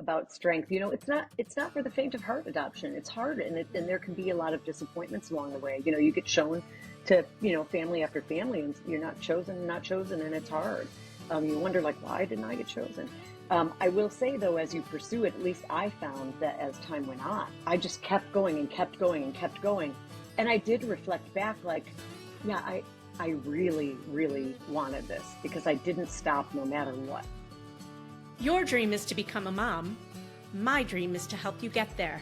about strength. It's not for the faint of heart, adoption. It's hard, and there can be a lot of disappointments along the way. You get shown to, family after family, and you're not chosen, and it's hard. You wonder, like, why didn't I get chosen? I will say, though, as you pursue it, at least I found that as time went on, I just kept going and kept going and kept going. And I did reflect back, like, yeah, I really, really wanted this, because I didn't stop no matter what. Your dream is to become a mom. My dream is to help you get there.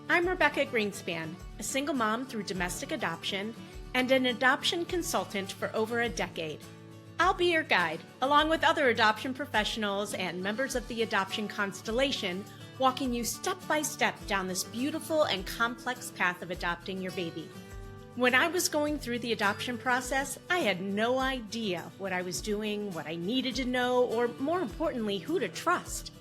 I'm Rebecca Gruenspan, a single mom through domestic adoption and an adoption consultant for over a decade. I'll be your guide, along with other adoption professionals and members of the adoption constellation, walking you step by step down this beautiful and complex path of adopting your baby. When I was going through the adoption process, I had no idea what I was doing, what I needed to know, or more importantly, who to trust.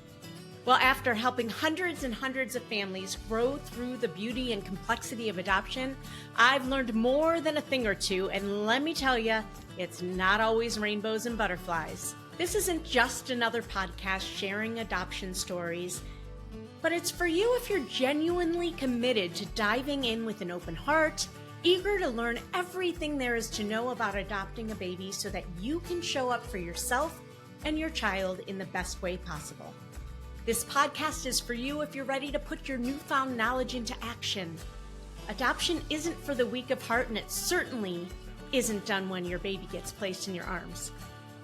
Well, after helping hundreds and hundreds of families grow through the beauty and complexity of adoption, I've learned more than a thing or two, and let me tell you, it's not always rainbows and butterflies. This isn't just another podcast sharing adoption stories, but it's for you if you're genuinely committed to diving in with an open heart, eager to learn everything there is to know about adopting a baby so that you can show up for yourself and your child in the best way possible. This podcast is for you if you're ready to put your newfound knowledge into action. Adoption isn't for the weak of heart, and it certainly isn't done when your baby gets placed in your arms.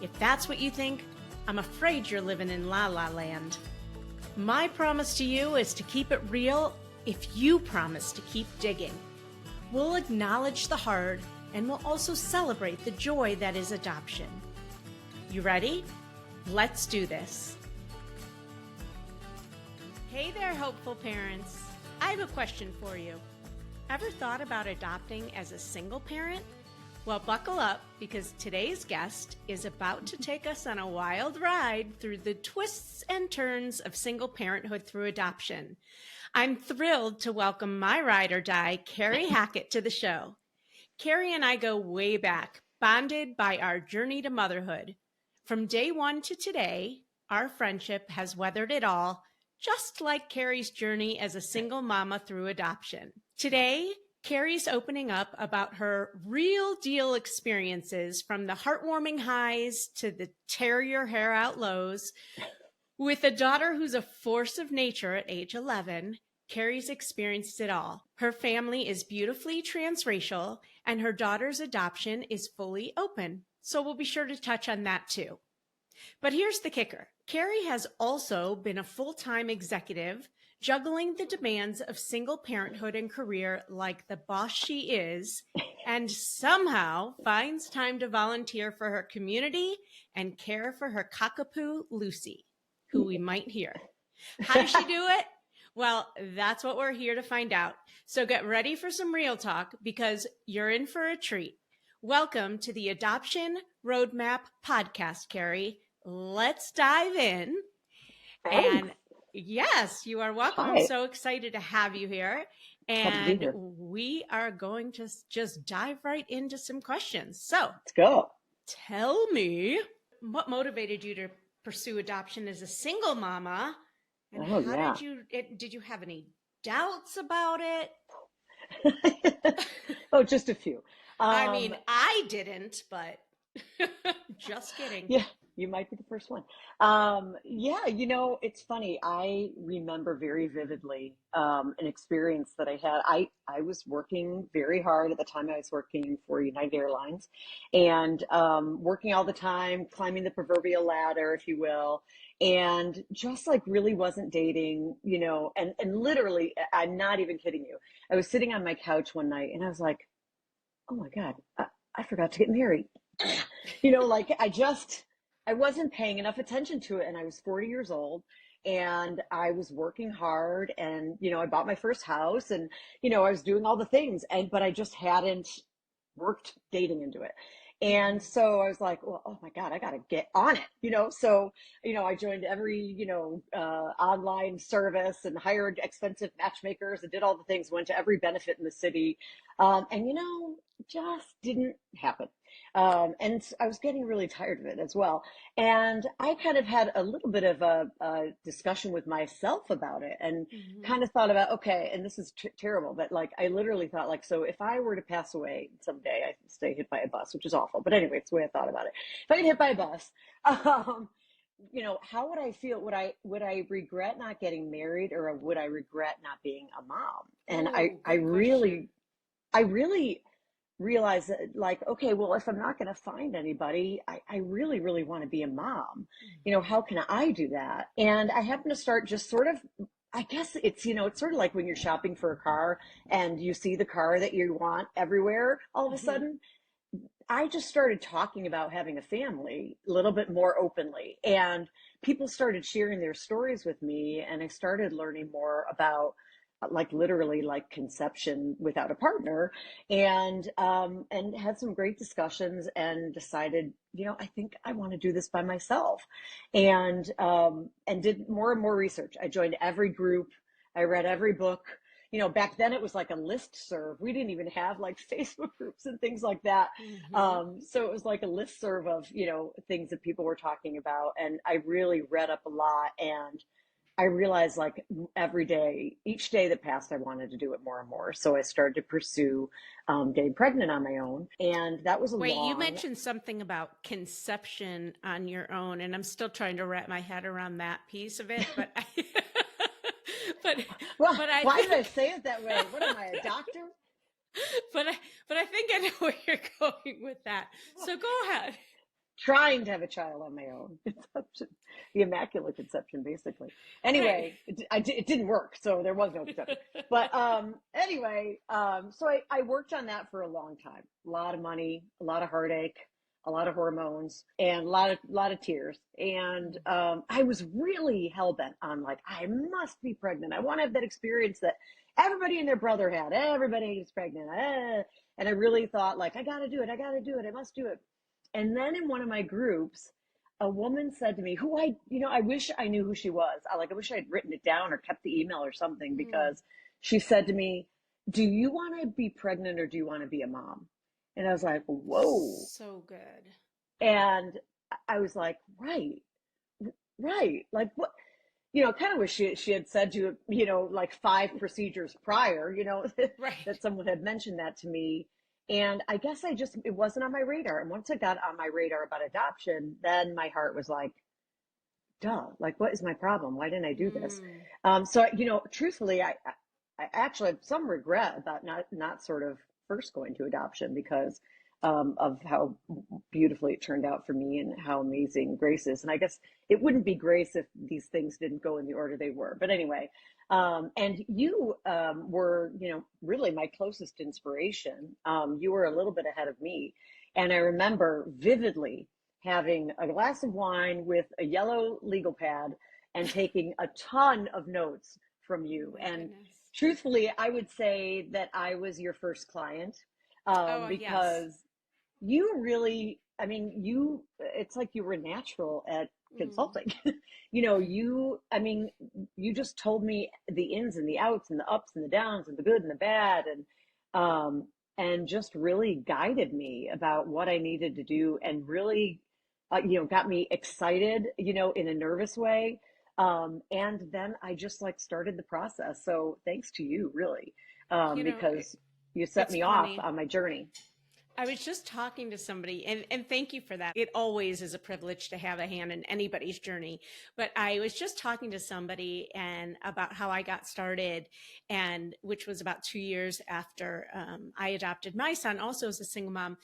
If that's what you think, I'm afraid you're living in La La Land. My promise to you is to keep it real if you promise to keep digging. We'll acknowledge the hard, and we'll also celebrate the joy that is adoption. You ready? Let's do this. Hey there, hopeful parents. I have a question for you. Ever thought about adopting as a single parent? Well, buckle up, because today's guest is about to take us on a wild ride through the twists and turns of single parenthood through adoption. I'm thrilled to welcome my ride or die, Kerry Hackett, to the show. Kerry and I go way back, bonded by our journey to motherhood. From day one to today, our friendship has weathered it all, just like Kerry's journey as a single mama through adoption. Today, Kerry's opening up about her real deal experiences, from the heartwarming highs to the tear your hair out lows. With a daughter who's a force of nature at age 11, Kerry's experienced it all. Her family is beautifully transracial, and her daughter's adoption is fully open. So we'll be sure to touch on that too. But here's the kicker. Kerry has also been a full-time executive, juggling the demands of single parenthood and career like the boss she is, and somehow finds time to volunteer for her community and care for her cockapoo, Lucy, who we might hear. How does she do it? Well, that's what we're here to find out. So get ready for some real talk, because you're in for a treat. Welcome to the Adoption Roadmap Podcast, Kerry. Let's dive in. Thanks. And yes, you are welcome. Hi. I'm so excited to have you here. And we are going to just dive right into some questions. So Let's go. tell me, what motivated you to pursue adoption as a single mama? And how did you have any doubts about it? Oh, just a few. I mean, I didn't, but just kidding. Yeah, you might be the first one. It's funny. I remember very vividly an experience that I had. I was working very hard at the time. I was working for United Airlines, and working all the time, climbing the proverbial ladder, if you will, and just like really wasn't dating, and literally, I'm not even kidding you. I was sitting on my couch one night, and I was like, oh my God, I forgot to get married. I wasn't paying enough attention to it. And I was 40 years old, and I was working hard, and, I bought my first house, and, I was doing all the things, but I just hadn't worked dating into it. And so I was like, well, oh my God, I got to get on it, So, I joined every, online service and hired expensive matchmakers and did all the things, went to every benefit in the city. And just didn't happen. I was getting really tired of it as well. And I kind of had a little bit of a discussion with myself about it, and Mm-hmm. kind of thought about, okay, and this is terrible, but like I literally thought, like, so if I were to pass away someday, I stay hit by a bus, which is awful. But anyway, it's the way I thought about it. If I get hit by a bus, um, how would I feel? Would I regret not getting married, or would I regret not being a mom? And I Oh, I good question. really I really realized that, like, okay, well, if I'm not going to find anybody, I really, really want to be a mom. Mm-hmm. How can I do that? And I happen to start just sort of, I guess it's sort of like when you're shopping for a car and you see the car that you want everywhere all of a Mm-hmm. sudden. I just started talking about having a family a little bit more openly, and people started sharing their stories with me, and I started learning more about, like, literally, like, conception without a partner, and had some great discussions, and decided, I think I want to do this by myself, and did more and more research. I joined every group, I read every book. Back then it was like a list serve. We didn't even have like Facebook groups and things like that. Mm-hmm. So it was like a list serve of, things that people were talking about. And I really read up a lot. And I realized, like, every day, each day that passed, I wanted to do it more and more. So I started to pursue getting pregnant on my own. And that was a Wait, you long, mentioned something about conception on your own, and I'm still trying to wrap my head around that piece of it, but but well, but I why did I think say it that way? What am I, a doctor? but I think I know where you're going with that. So go ahead. Trying to have a child on my own. Conception, the immaculate conception, basically. Right. Anyway, it didn't work, so there was no conception. But anyway, so I worked on that for a long time. A lot of money, a lot of heartache, a lot of hormones, and a lot of tears. And I was really hell bent on, like, I must be pregnant. I want to have that experience that everybody and their brother had. Everybody is pregnant. And I really thought, like, I got to do it. I got to do it. I must do it. And then in one of my groups, a woman said to me, who I wish I knew who she was. I wish I had written it down or kept the email or something, Mm, because she said to me, do you want to be pregnant or do you want to be a mom? And I was like, whoa. so good. And I was like, right, right. Like, what? Kind of wish she had said to, like, 5 procedures prior, Right. that someone had mentioned that to me. And I guess it wasn't on my radar. And once I got on my radar about adoption, then my heart was like, duh, like, what is my problem? Why didn't I do this? Mm, So, truthfully, I actually have some regret about not sort of first going to adoption, because of how beautifully it turned out for me and how amazing Grace is. And I guess it wouldn't be Grace if these things didn't go in the order they were. But anyway, and you were, really my closest inspiration. You were a little bit ahead of me. And I remember vividly having a glass of wine with a yellow legal pad and taking a ton of notes from oh you. my And goodness. truthfully, I would say that I was your first client, Oh, yes. because you really, I mean, it's like you were natural at Mm, consulting. I mean, you just told me the ins and the outs and the ups and the downs and the good and the bad, and just really guided me about what I needed to do, and really, got me excited, in a nervous way. And then I just, like, started the process. So thanks to you, really, you know, it, because you set it's me off funny. on my journey. I was just talking to somebody, and thank you for that. It always is a privilege to have a hand in anybody's journey. But I was just talking to somebody and about how I got started, and which was about 2 years after I adopted my son, also as a single mom.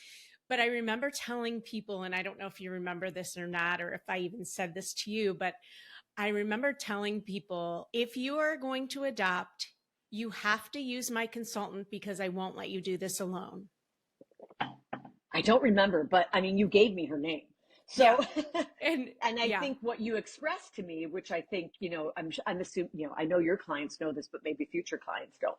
But I remember telling people, and I don't know if you remember this or not, or if I even said this to you, but I remember telling people, if you are going to adopt, you have to use my consultant because I won't let you do this alone. I don't remember, but I mean, you gave me her name. So, Yeah. And and I yeah. think what you expressed to me, which I think, I'm assuming, I know your clients know this, but maybe future clients don't.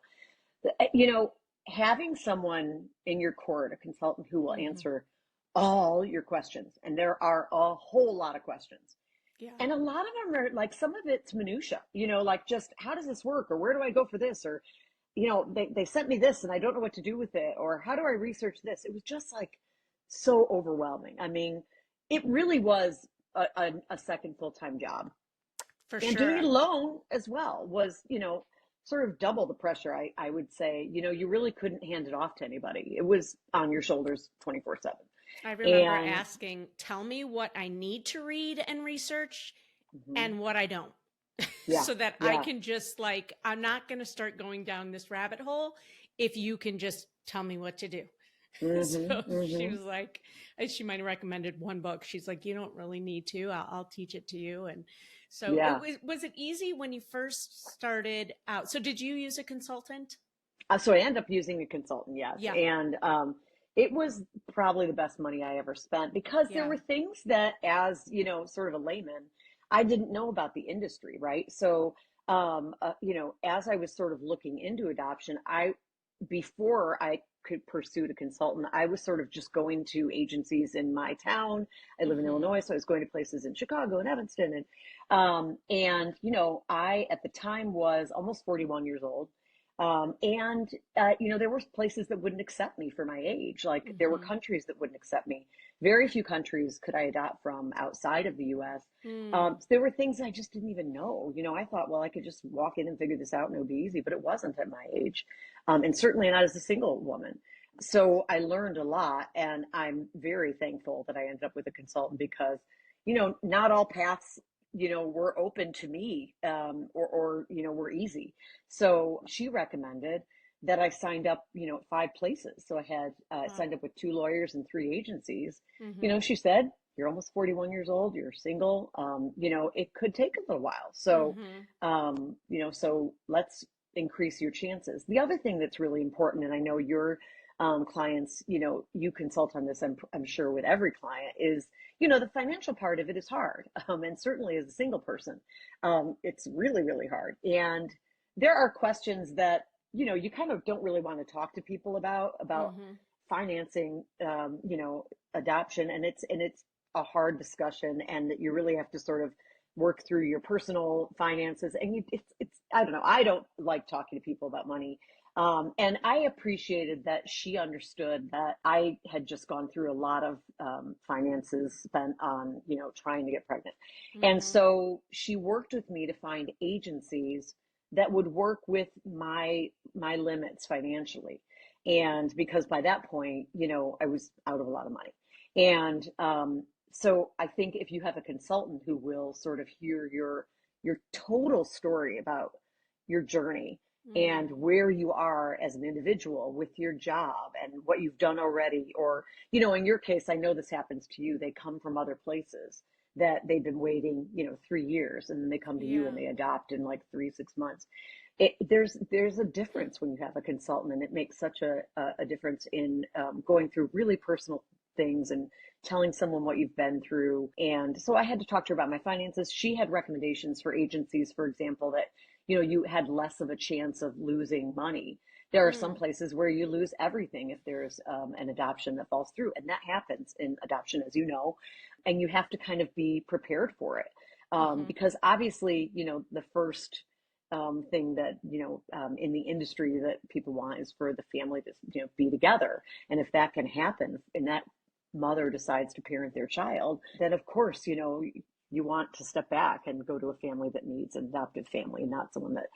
Having someone in your court, a consultant who will Hmm. answer all your questions, and there are a whole lot of questions. Yeah. And a lot of them are, like, some of it's minutia, like, just how does this work, or where do I go for this, or they sent me this and I don't know what to do with it, or how do I research this? It was just like so overwhelming. I mean, it really was a second full-time job. For And doing it sure. alone as well was, sort of double the pressure, I would say. You really couldn't hand it off to anybody. It was on your shoulders 24/7. I remember And asking, tell me what I need to read and research mhm, and what I don't. yeah, So that I yeah. can just like, I'm not going to start going down this rabbit hole if you can just tell me what to do. Hmm, So she hmm. was like, she might have recommended one book. She's like, you don't really need to. I'll teach it to you. And so Yeah. was it easy when you first started out? So did you use a consultant? So I ended up using a consultant, yes. Yeah. And it was probably the best money I ever spent because there Yeah. were things that, as, sort of a layman, I didn't know about the industry, right? So, as I was sort of looking into adoption, before I could pursue a consultant, I was sort of just going to agencies in my town. I live in Mm-hmm. Illinois, so I was going to places in Chicago and Evanston. I, at the time, was almost 41 years old. There were places that wouldn't accept me for my age. Like there were Mm-hmm. countries that wouldn't accept me. Very few countries could I adopt from outside of the US. Mm. So there were things I just didn't even know. I thought, well, I could just walk in and figure this out and it would be easy, but it wasn't at my age. And certainly not as a single woman. So I learned a lot, and I'm very thankful that I ended up with a consultant because, not all paths, were open to me, or were easy. So she recommended that I signed up, 5 places. So I had Wow. signed up with 2 lawyers and 3 agencies. Mm-hmm. She said, you're almost 41 years old, you're single, it could take a little while. So, Mm-hmm. so let's increase your chances. The other thing that's really important, and I know your clients, you consult on this, I'm sure with every client, is, the financial part of it is hard. And certainly as a single person, it's really, really hard. And there are questions that, you kind of don't really want to talk to people about Mm-hmm. financing, adoption. And it's a hard discussion, and that you really have to sort of work through your personal finances. And it's, I don't know, I don't like talking to people about money. And I appreciated that she understood that I had just gone through a lot of finances spent on, trying to get pregnant. And Mm-hmm. so she worked with me to find agencies that would work with my limits financially. And because by that point, I was out of a lot of money. And so I think if you have a consultant who will sort of hear your total story about your journey and Mm. where you are as an individual with your job and what you've done already, or, in your case, I know this happens to you, they come from other places that they've been waiting, 3 years, and then they come to you and Yeah. they adopt in like 3, 6 months. There's a Hmm. difference when you have a consultant, and it makes such a difference in going through really personal things and telling someone what you've been through. And so I had to talk to her about my finances. She had recommendations for agencies, for example, that, you had less of a chance of losing money. There are some Mm. places where you lose everything if there's an adoption that falls through, and that happens in adoption, as you know, and you have to kind of be prepared for it. Mm-hmm. Because obviously, the first thing that, in the industry that people want is for the family to, be together. And if that can happen and that mother decides to parent their child, then of course, you want to step back and go to a family that needs an adoptive family, not someone that,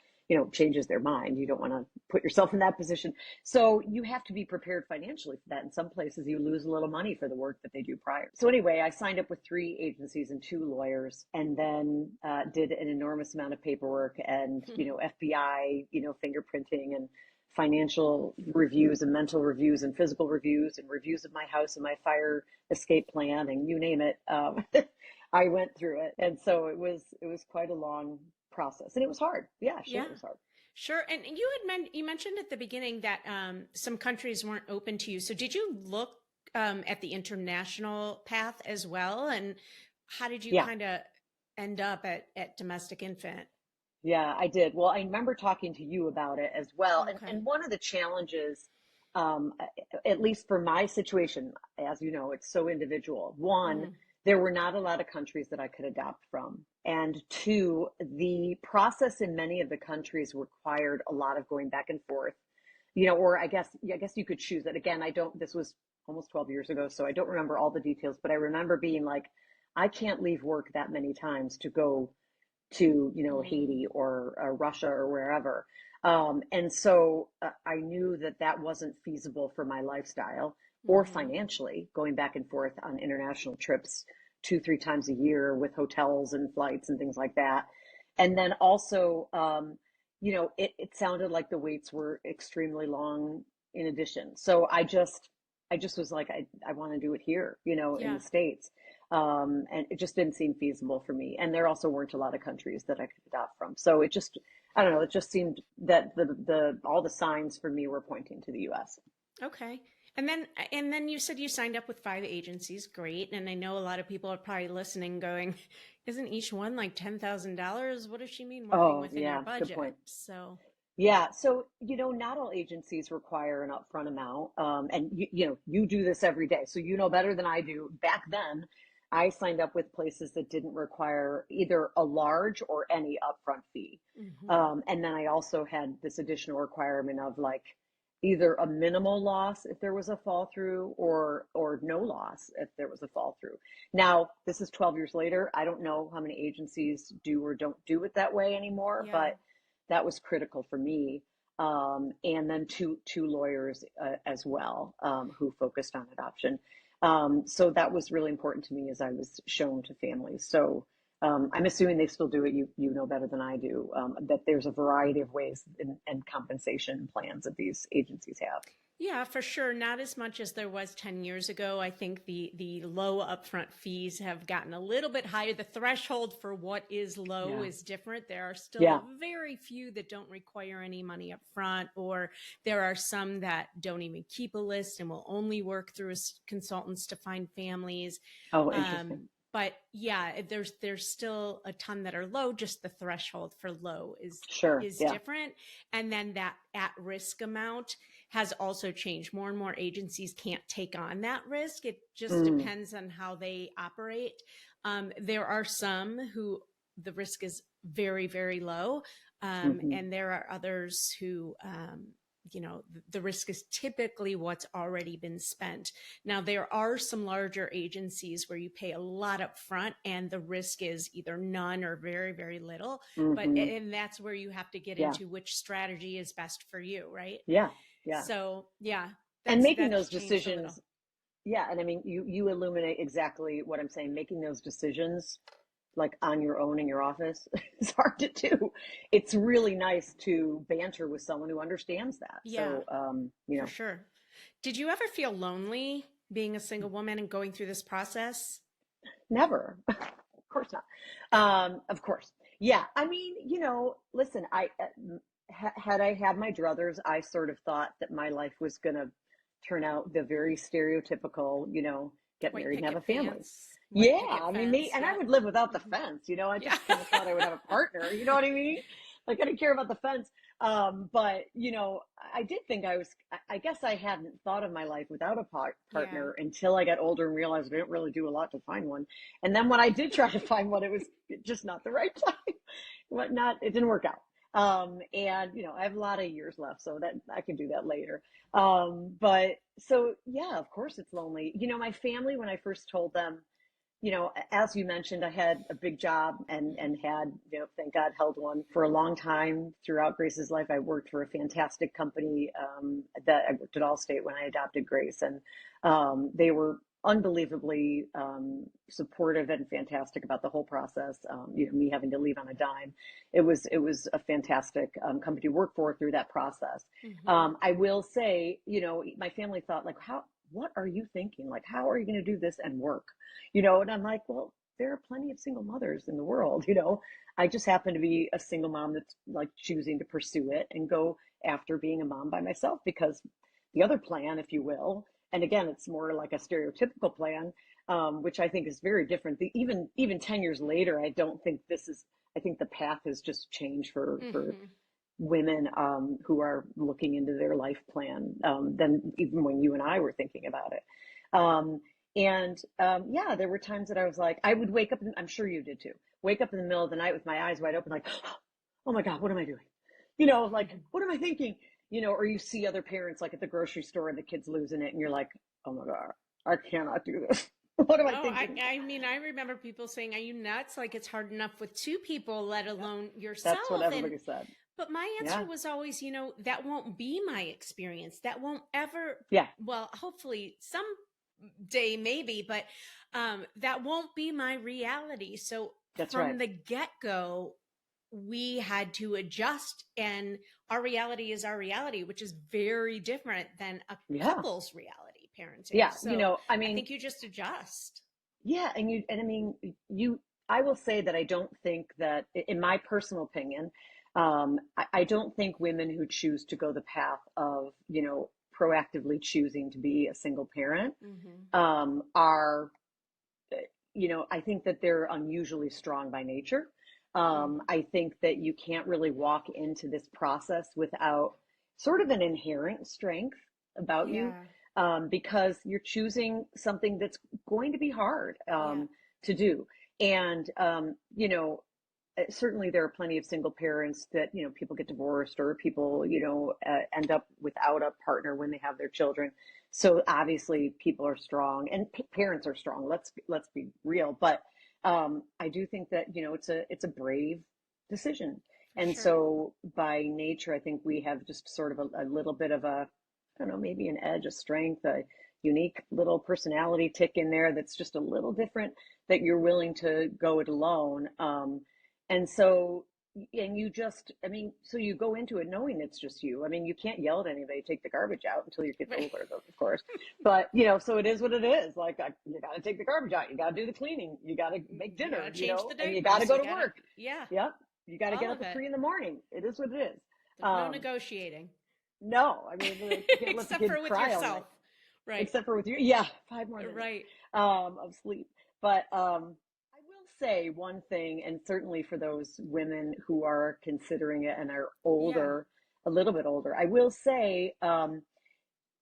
changes their mind. You don't want to put yourself in that position. So you have to be prepared financially for that. In some places, you lose a little money for the work that they do prior. So anyway, I signed up with 3 agencies and 2 lawyers, and then did an enormous amount of paperwork and, FBI, fingerprinting and financial reviews and mental reviews and physical reviews and reviews of my house and my fire escape plan and you name it. I went through it, and so it was quite a long process, and it was hard. Yeah, sure, Yeah. it was hard. Sure. And you mentioned at the beginning that some countries weren't open to you. So did you look at the international path as well? And how did you Yeah, kind of end up at domestic infant? yeah, I did. Well, I remember talking to you about it as well, and Okay. and one of the challenges, um, at least for my situation, as you know, it's so individual. One, Mm-hmm. There were not a lot of countries that I could adopt from. And two, the process in many of the countries required a lot of going back and forth, or I guess you could choose it. Again, I don't, this was almost 12 years ago, so I don't remember all the details, but I remember being like, I can't leave work that many times to go to, Mm, Haiti or Russia or wherever. And so I knew that that wasn't feasible for my lifestyle or mm-hmm. financially, going back and forth on international trips 2, 3 times a year with hotels and flights and things like that. And then also, it sounded like the waits were extremely long in addition. So I just was like, I want to do it here, in Yeah. the States. And it just didn't seem feasible for me. And there also weren't a lot of countries that I could adopt from. So I don't know, it just seemed that the all the signs for me were pointing to the US. Okay. And then you said you signed up with 5 agencies. Great. And I know a lot of people are probably listening going, isn't each one like $10,000? What does she mean working Oh, within your yeah, good budget? point. So, Yeah, so not all agencies require an upfront amount, and you do this every day, so you know better than I do. Back then, I signed up with places that didn't require either a large or any upfront fee, hmm, and then I also had this additional requirement of like either a minimal loss if there was a fall through, or no loss if there was a fall through. Now, this is 12 years later. I don't know how many agencies do or don't do it that way anymore, yeah. but that was critical for me. And then two lawyers as well, who focused on adoption. So that was really important to me as I was shown to families. So I'm assuming they still do it. You know better than I do, that there's a variety of ways and compensation plans that these agencies have. Yeah, for sure. Not as much as there was 10 years ago. I think the low upfront fees have gotten a little bit higher. The threshold for what is low Yeah. is different. There are still Yeah. a very few that don't require any money up front, or there are some that don't even keep a list and will only work through consultants to find families. Oh, interesting. But yeah, there's still a ton that are low. Just the threshold for low Sure. is Yeah. different, and then that at risk amount has also changed. More and more agencies can't take on that risk. It just Mm, depends on how they operate. There are some who the risk is very, very low. hmm. And there are others who, the risk is typically what's already been spent. Now, there are some larger agencies where you pay a lot up front and the risk is either none or very, very little. Hmm. And that's where you have to get Yeah. into which strategy is best for you, right? Yeah. Yeah. So yeah, And making that's those changed a little. decisions. Yeah, and I mean, you illuminate exactly what I'm saying. Making those decisions like on your own in your office is hard to do. It's really nice to banter with someone who understands that. Yeah, So, for sure. Did you ever feel lonely being a single woman and going through this process? never. Of course not. Of course. Yeah. I mean, listen, had I had my druthers, I sort of thought that my life was going to turn out the very stereotypical, get White married and have a picket family. fence, white Yeah. picket I mean, me, fence. and I Yep. would live without the Mhm. fence, I Yeah. just kind of thought I would have a partner, you know what I mean? Like, I didn't care about the fence. But, I did think I guess I hadn't thought of my life without a Yeah. partner until I got older and realized I didn't really do a lot to find one. And then when I did try to find one, it was just not the right time. It didn't work out. And I have a lot of years left, so that I can do that later. But so yeah, of course it's lonely. My family, when I first told them, as you mentioned, I had a big job and had, thank God, held one for a long time throughout Grace's life. I worked for a fantastic company, that I worked at Allstate when I adopted Grace, and they were unbelievably supportive and fantastic about the whole process. Me having to leave on a dime, it was a fantastic company to work for through that process. Hmm. I will say, my family thought like, what are you thinking? Like, how are you going to do this and work? And I'm like, well, there are plenty of single mothers in the world. I just happen to be a single mom that's like choosing to pursue it and go after being a mom by myself, because the other plan, if you will, and again, it's more like a stereotypical plan, which I think is very different. Even 10 years later, I don't think I think the path has just changed for Hmm. women, who are looking into their life plan, than even when you and I were thinking about it. And yeah, there were times that I was like, I would wake up, and I'm sure you did too, wake up in the middle of the night with my eyes wide open, like, oh my God, what am I doing? Like, what am I thinking? Or you see other parents like at the grocery store and the kids losing it, and you're like, oh my God, I cannot do this. What am I Oh, thinking? I mean, I remember people saying, "Are you nuts? Like it's hard enough with two people, let Yep. alone That's what yourself." And everybody said. but my answer Yeah. was always, that won't be my experience. That won't ever. Yeah. Well, hopefully some day maybe, but that won't be my reality. So That's from right. the get go, we had to adjust, and our reality is our reality, which is very different than a Yeah. couple's reality parenting. Yeah. So I I mean, think you just adjust. yeah. And I mean, I will say that I don't think that, in my personal opinion, I don't think women who choose to go the path of, proactively choosing to be a single parent, Hmm. are, I think that they're unusually strong by nature. Hmm. I think that you can't really walk into this process without sort of an inherent strength about you, Yeah. because you're choosing something that's going to be hard, Yeah. to do. And, certainly there are plenty of single parents that, people get divorced, or people, end up without a partner when they have their children. So obviously people are strong, and parents are strong. Let's be real. But I do think that, it's a brave decision. For And sure. so by nature, I think we have just sort of a little bit of a, I don't know, maybe an edge, a strength, a unique little personality tick in there that's just a little different, that you're willing to go it alone. And so, and you just, I mean, so you go into it knowing it's just you. I mean, you can't yell at anybody, take the garbage out, until your kid's Right. older, though, of course. But, so it is what it is. Like, you got to take the garbage out. You got to do the cleaning. You got to make You got to dinner, change the and you got to diapers. go You to got to, work. yeah, Yep. You got to get all up of at it. 3 in the morning. It is what it is. There's no Um, negotiating. no, I mean, you can't let the Except kid for with cry all yourself. night, Right. except for with you. Yeah, 5 more minutes, Right. of sleep. But I will say one thing, and certainly for those women who are considering it and are Yeah. older, a little bit older, I will say,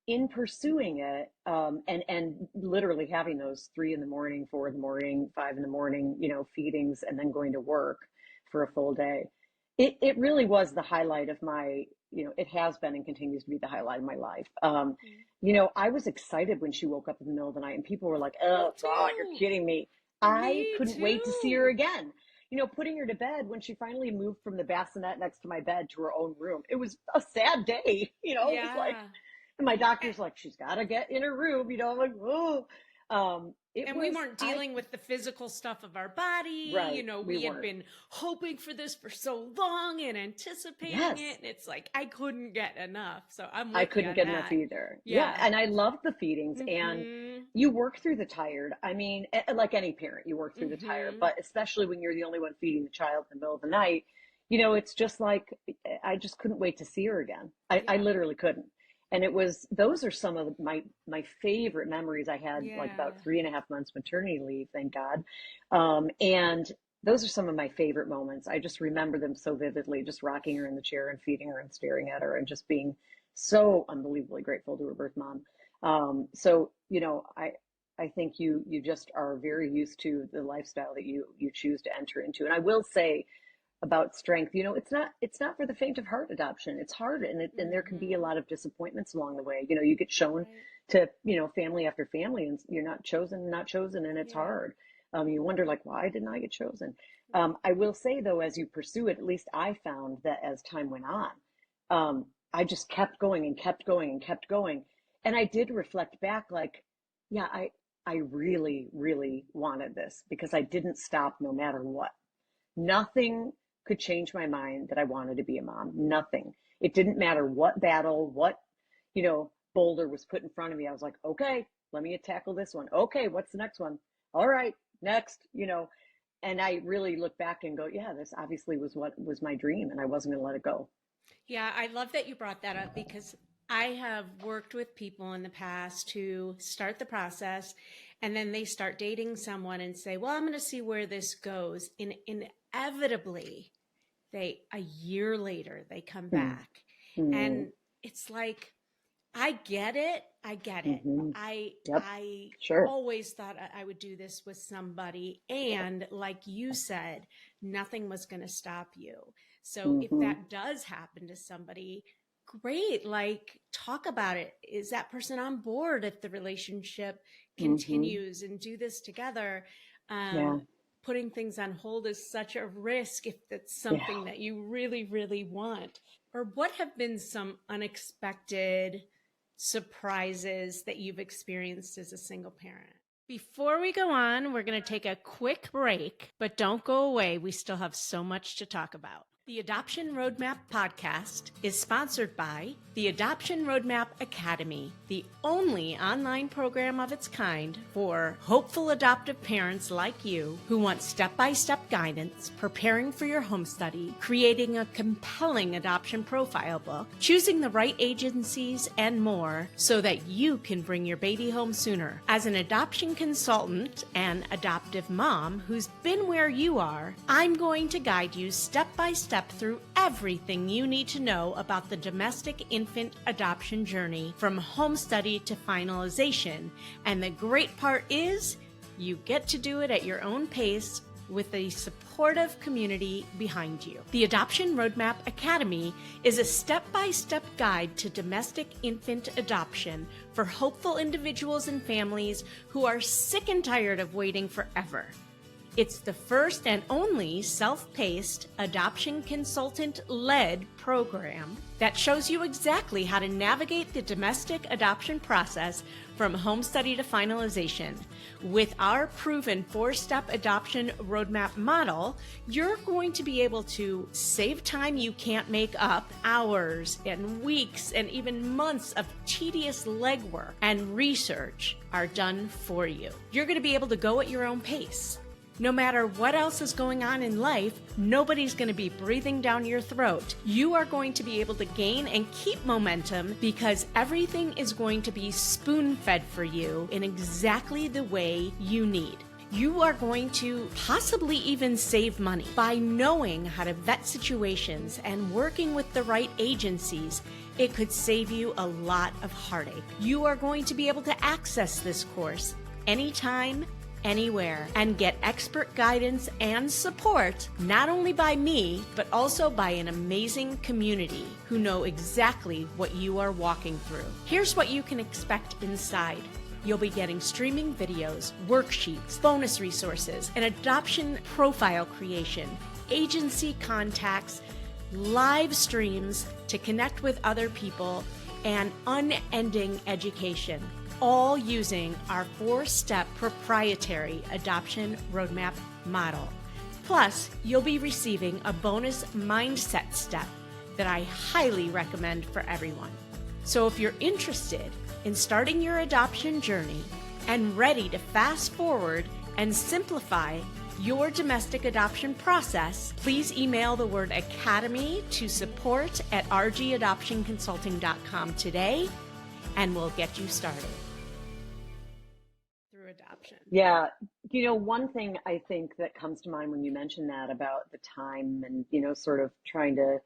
in pursuing it, and literally having those 3 in the morning, 4 in the morning, 5 in the morning, feedings, and then going to work for a full day, it really was the highlight of my, it has been and continues to be the highlight of my life. Mm. I was excited when she woke up in the middle of the night, and people were like, Me "Oh God, you're too. kidding me." I Me couldn't wait to see her too. again. Putting her to bed, when she finally moved from the bassinet next to my bed to her own room, it was a sad day. It was like, Yeah. and my doctor's like, she's got to get in her room. I'm like, oh, it And we was, weren't dealing with the physical stuff of our body. right. We We had weren't. been hoping for this for so long and anticipating Yes. it. And it's like, I couldn't get enough. So I'm I with you couldn't on get enough that. either. Yeah. Yeah. And I loved the feedings, and Mm-hmm. you work through the tired. I mean, like any parent, you work through the tired, Mm-hmm. but especially when you're the only one feeding the child in the middle of the night, it's just like, I just couldn't wait to see her again. I Yeah. literally couldn't. And those are some of my favorite memories. I had like Yeah. about 3.5 months maternity leave, thank God. And those are some of my favorite moments. I just remember them so vividly, just rocking her in the chair and feeding her and staring at her and just being so unbelievably grateful to her birth mom. So, I think you just are very used to the lifestyle that you choose to enter into. And I will say about strength, it's not for the faint of heart, adoption. It's hard, and there can be a Mm-hmm. lot of disappointments along the way. You get shown Right. to, family after family, and you're not chosen, and it's Yeah. hard. You wonder, like, why didn't I get chosen? Right. I will say, though, as you pursue it, at least I found that as time went on, I just kept going and kept going and kept going. And I did reflect back, like, yeah, I really, really wanted this, because I didn't stop no matter what. Nothing could change my mind that I wanted to be a mom. Nothing. It didn't matter what battle, what, boulder was put in front of me. I was like, okay, let me tackle this one. Okay, what's the next one? All right, next. And I really look back and go, yeah, this obviously was what was my dream, and I wasn't going to let it go. Yeah, I love that you brought that up because I have worked with people in the past who start the process and then they start dating someone and say, "Well, I'm going to see where this goes." And inevitably, a year later, they come Mm, back. mm, And it's like, I get it. I get it. Hmm. I Yep. I Sure. always thought I would do this with somebody, and like you said, nothing was going to stop you. So if Hmm. that does happen to somebody, great. Like, talk about it. Is that person on board if the relationship Hmm. continues, and do this together? Yeah. Putting things on hold is such a risk if that's Yeah. something that you really, really want. Or what have been some unexpected surprises that you've experienced as a single parent? Before we go on, we're going to take a quick break, but don't go away. We still have so much to talk about. The Adoption Roadmap podcast is sponsored by the Adoption Roadmap Academy, the only online program of its kind for hopeful adoptive parents like you who want step-by-step guidance, preparing for your home study, creating a compelling adoption profile book, choosing the right agencies, and more so that you can bring your baby home sooner. As an adoption consultant and adoptive mom who's been where you are, I'm going to guide you step by step through everything you need to know about the domestic infant adoption journey from home study to finalization. And the great part is, you get to do it at your own pace with a supportive community behind you. The Adoption Roadmap Academy is a step-by-step guide to domestic infant adoption for hopeful individuals and families who are sick and tired of waiting forever. It's the first and only self-paced adoption consultant-led program that shows you exactly how to navigate the domestic adoption process from home study to finalization. With our proven 4-step adoption roadmap model, you're going to be able to save time you can't make up, hours and weeks and even months of tedious legwork and research are done for you. You're going to be able to go at your own pace. No matter what else is going on in life, nobody's going to be breathing down your throat. You are going to be able to gain and keep momentum because everything is going to be spoon-fed for you in exactly the way you need. You are going to possibly even save money by knowing how to vet situations and working with the right agencies. It could save you a lot of heartache. You are going to be able to access this course anytime, anywhere, and get expert guidance and support, not only by me, but also by an amazing community who know exactly what you are walking through. Here's what you can expect inside. You'll be getting streaming videos, worksheets, bonus resources, an adoption profile creation, agency contacts, live streams to connect with other people, and unending education, all using our 4-step proprietary adoption roadmap model. Plus, you'll be receiving a bonus mindset step that I highly recommend for everyone. So if you're interested in starting your adoption journey and ready to fast forward and simplify your domestic adoption process, please email the word academy to support@rgadoptionconsulting.com today, and we'll get you started. Through adoption. Yeah. One thing I think that comes to mind when you mention that about the time and, sort of trying to,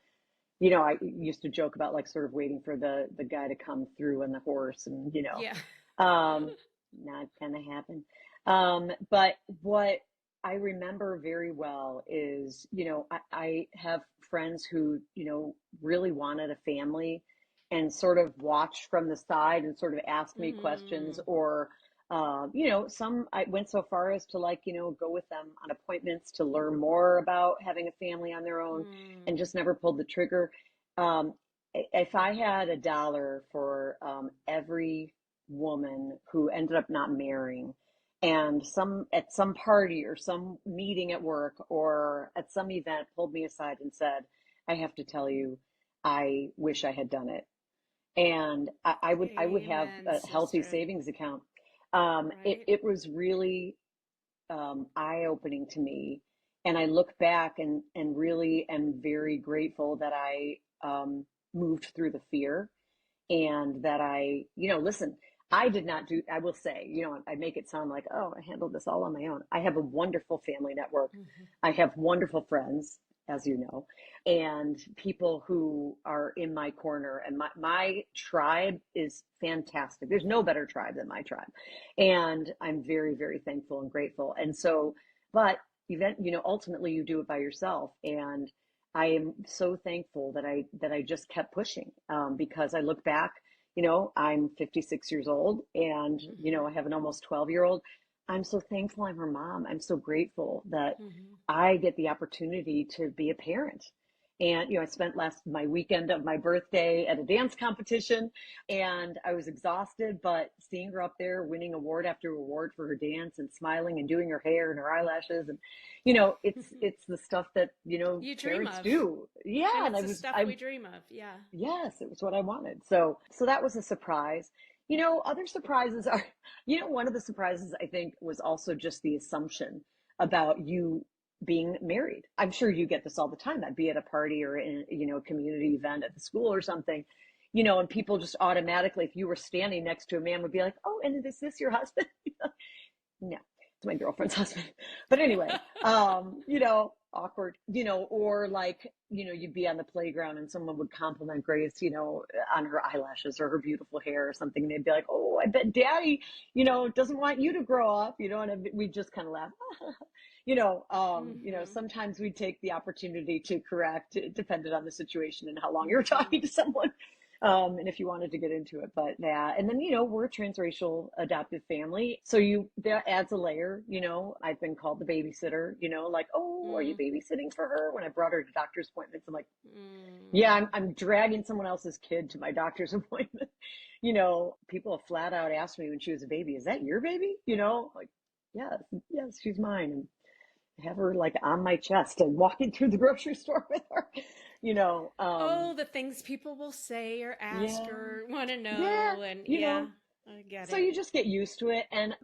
I used to joke about like sort of waiting for the guy to come through on the horse and, Yeah. not gonna happen. But what I remember very well is, I have friends who, really wanted a family and sort of watched from the side and sort of asked me questions, Mm. or, some I went so far as to like, go with them on appointments to learn more about having a family on their own and Mm. just never pulled the trigger. Um, if I had a dollar for every woman who ended up not marrying, and some at some party or some meeting at work or at some event pulled me aside and said, I have to tell you, I wish I had done it. And I would have Amen, a healthy sister. savings account. It, Right? it was really eye-opening to me. And I look back and really am very grateful that I moved through the fear, and that listen, I did not do, I will say, I make it sound like, oh, I handled this all on my own. I have a wonderful family network. Mhm. I have wonderful friends. as you know, and people who are in my corner. And my tribe is fantastic. There's no better tribe than my tribe. And I'm very, very thankful and grateful. And so, but ultimately you do it by yourself. And I am so thankful that I just kept pushing, because I look back, I'm 56 years old, and, I have an almost 12-year-old. I'm so thankful I'm her mom. I'm so grateful that Mm-hmm. I get the opportunity to be a parent. And, I spent my weekend of my birthday at a dance competition, and I was exhausted, but seeing her up there winning award after award for her dance and smiling and doing her hair and her eyelashes. And, it's the stuff that, You dream parents of. do. Yeah. And And it's the stuff we dream of. Yeah. yes, it was what I wanted. So that was a surprise. Other surprises are, one of the surprises I think was also just the assumption about you being married. I'm sure you get this all the time. I'd be at a party or in, a community event at the school or something, and people just automatically, if you were standing next to a man, would be like, "Oh, and is this your husband?" No, it's my girlfriend's husband. But anyway, awkward, or like, you'd be on the playground and someone would compliment Grace, on her eyelashes or her beautiful hair or something. And they'd be like, "Oh, I bet Daddy, doesn't want you to grow up," and we'd just kind of laugh. Mm-hmm. Sometimes we take the opportunity to correct, it depended on the situation and how long you were Mm-hmm. talking to someone. And if you wanted to get into it, but yeah. And then, we're a transracial adoptive family. So that adds a layer, I've been called the babysitter, like, "Oh, are you Mm-hmm. babysitting for her?" When I brought her to doctor's appointments, I'm like, "Yeah, Mm-hmm. I'm dragging someone else's kid to my doctor's appointment." People have flat out asked me when she was a baby, "Is that your baby?" Like, yes, yes, she's mine. And have her like on my chest and walking through the grocery store with her, you know. Um, Oh, the things people will say or ask yeah, or want to yeah, know. And you yeah, know, I get so it. you just get used to it. And,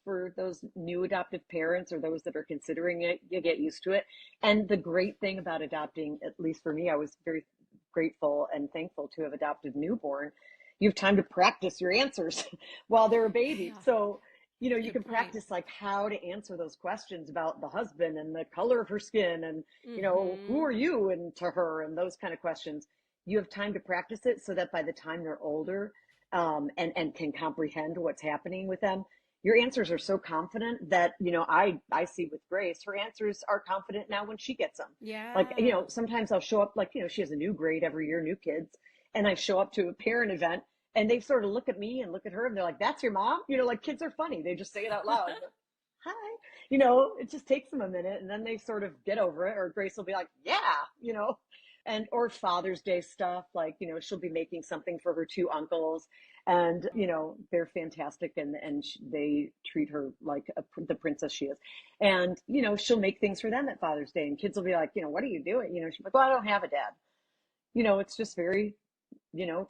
for those new adoptive parents or those that are considering it, you get used to it. And the great thing about adopting, at least for me, I was very grateful and thankful to have adopted newborn. You have time to practice your answers while they're a baby. Yeah, So, you good can point. practice like how to answer those questions about the husband and the color of her skin and, who Mm-hmm. are you and to her and those kind of questions. You have time to practice it so that by the time they're older, and can comprehend what's happening with them, your answers are so confident that, I see with Grace, her answers are confident now when she gets them. Like, Yeah. sometimes I'll show up, like, she has a new grade every year, new kids, and I show up to a parent event and they sort of look at me and look at her and they're like, "That's your mom?" Like kids are funny. They just say it out loud. Hi. It just takes them a minute and then they sort of get over it. Or Grace will be like, "Yeah," and or Father's Day stuff, like, she'll be making something for her two uncles, and, they're fantastic, and they treat her like the princess she is. And, she'll make things for them at Father's Day, and kids will be like, "What are you doing?" She's like, "Well, I don't have a dad." It's just very,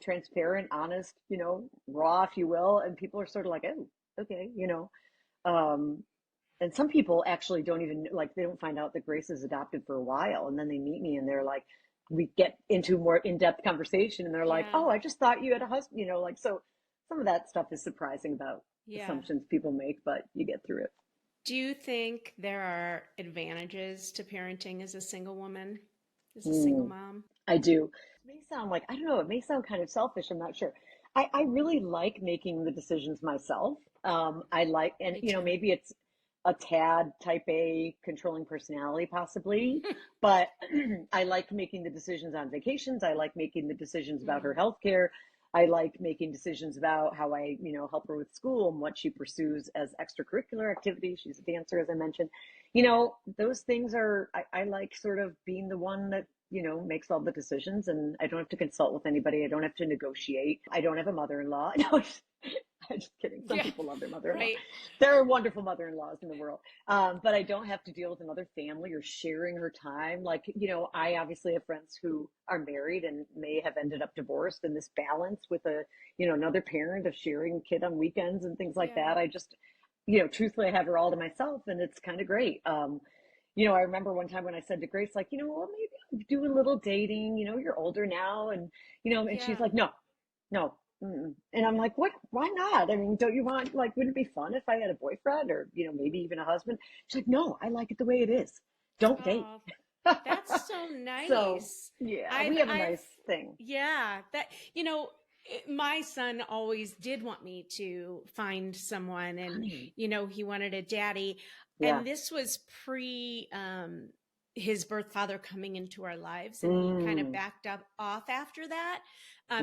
transparent, honest, raw, if you will. And people are sort of like, "Oh, okay." Um, and some people actually don't even like, they don't find out that Grace is adopted for a while. And then they meet me and they're like, we get into more in-depth conversation and they're like, Yeah. "Oh, I just thought you had a husband," like, so some of that stuff is surprising about Yeah. assumptions people make, but you get through it. Do you think there are advantages to parenting as a single woman, as a single Mm, mom? I do. It may sound like, I don't know, it may sound kind of selfish. I'm not sure. I really like making the decisions myself. I like, and, Me too. maybe it's a tad type A controlling personality, possibly, but I like making the decisions on vacations. I like making the decisions about her Mm. health care. I like making decisions about how I, help her with school and what she pursues as extracurricular activities. She's a dancer, as I mentioned. Those things are, I like sort of being the one that, makes all the decisions, and I don't have to consult with anybody. I don't have to negotiate. I don't have a mother-in-law. No, I'm just kidding. Some Yeah. people love their mother-in-law. Right. There are wonderful mother-in-laws in the world. But I don't have to deal with another family or sharing her time. Like, I obviously have friends who are married and may have ended up divorced, and this balance with another parent of sharing a kid on weekends and things like Yeah. that. I just, truthfully, I have her all to myself, and it's kind of great. I remember one time when I said to Grace, like, "Well, maybe I'll do a little dating. You're older now." And, and she's Yeah. like, "No, no." Mm-mm. And I'm like, "What? Why not? I mean, don't you want, like, wouldn't it be fun if I had a boyfriend or, maybe even a husband?" She's like, "No, I like it the way it is. Don't date." Oh. That's so So, nice. yeah, we I've, have a I've, nice thing. yeah, my son always did want me to find someone, and, Honey. he wanted a daddy. Yeah. And this was pre, his birth father coming into our lives, and he kind of Mm. backed up off after that.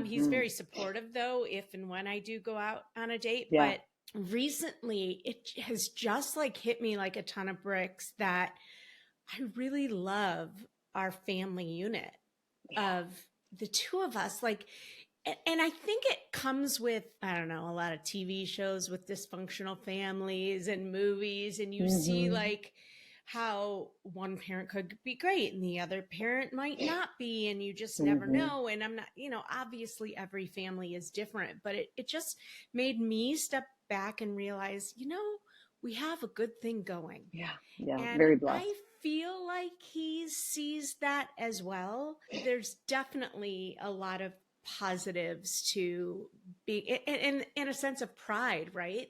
He's Hmm. very supportive though, if and when I do go out on a date. Yeah. But recently it has just like hit me like a ton of bricks that I really love our family unit Yeah. of the two of us. Like, and I think it comes with, I don't know, a lot of TV shows with dysfunctional families and movies, and you see Hmm. like how one parent could be great and the other parent might not be, and you just never Hmm. know. And I'm not, obviously every family is different, but it just made me step back and realize, we have a good thing going. Yeah. Yeah. And Very I blessed. feel like he sees that as well. There's definitely a lot of positives to be in a sense of pride, right?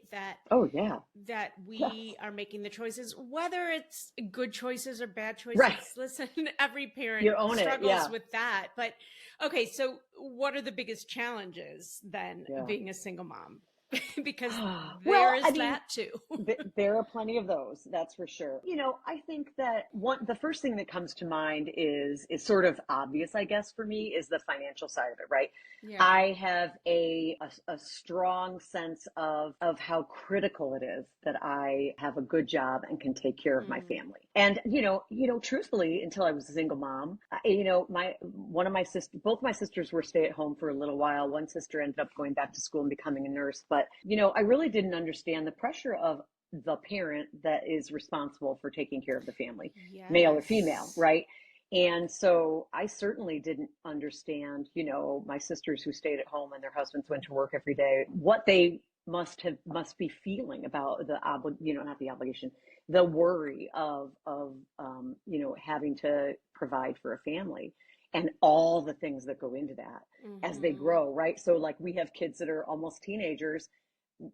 Oh, yeah. That Yes. we are making the choices, whether it's good choices or bad Right. choices. Listen, every parent You own it. struggles Yeah. with that. But okay, so what are the biggest challenges then Yeah. being a single mom? Because there Well, I is mean, that too. there are plenty of those, that's for sure. I think that the first thing that comes to mind is sort of obvious, I guess, for me, is the financial side of it, right? Yeah. I have a strong sense of how critical it is that I have a good job and can take care of my Mm. family. And truthfully, until I was a single mom, my one of my sisters, both my sisters were stay at home for a little while. One sister ended up going back to school and becoming a nurse, but I really didn't understand the pressure of the parent that is responsible for taking care of the family, male or female, Yes. right? And so I certainly didn't understand, my sisters who stayed at home and their husbands went to work every day, what they must be feeling about not the obligation, the worry of having to provide for a family and all the things that go into that as they Mm-hmm. grow, right? So like we have kids that are almost teenagers.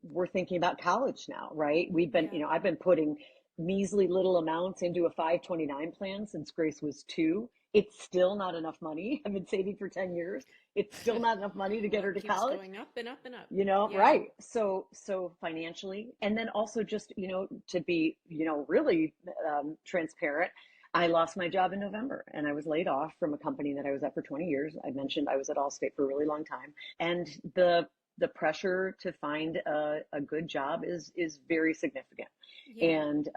We're thinking about college now, right? Yeah. I've been putting measly little amounts into a 529 plan since Grace was 2. It's still not enough money. I've been saving for 10 years. It's still not enough money to get Well, her it to keeps college, going up and up and up. Yeah. right? So financially, and then also just, to be, really transparent. I lost my job in November and I was laid off from a company that I was at for 20 years. I mentioned I was at Allstate for a really long time. And the pressure to find a good job is very significant. Yeah. And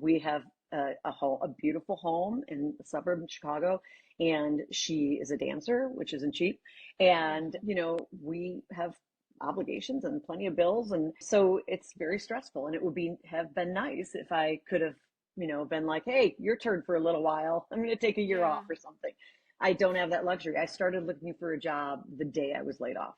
we have a beautiful home in the suburb of Chicago, and she is a dancer, which isn't cheap. And Mm-hmm. we have obligations and plenty of bills, and so it's very stressful. And it would have been nice if I could have been like, hey, your turn for a little while, I'm going to take a year Yeah. off or something. I don't have that luxury. I started looking for a job the day I was laid off